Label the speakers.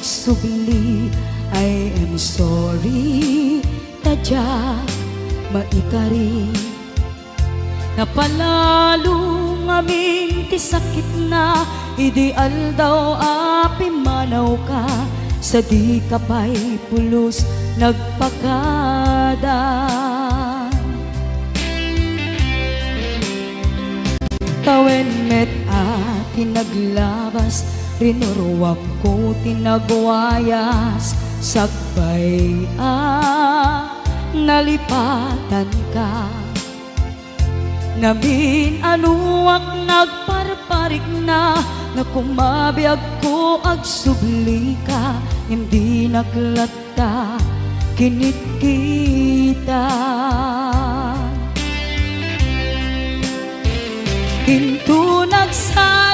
Speaker 1: agsubli. I am sorry, tadya maikari. Napalalong amin ti sakit na, ideal daw api manaw ka. Sa di ka pa'y pulos nagpakada. Tawen met tinaglabas, rinuruwak ko tinagwayas. Sagbay nalipatan ka. Namin anuak nagparparik na, nga kumabiyag ko agsubli ka. Hindi naklata kinit kita. Hinto nagsa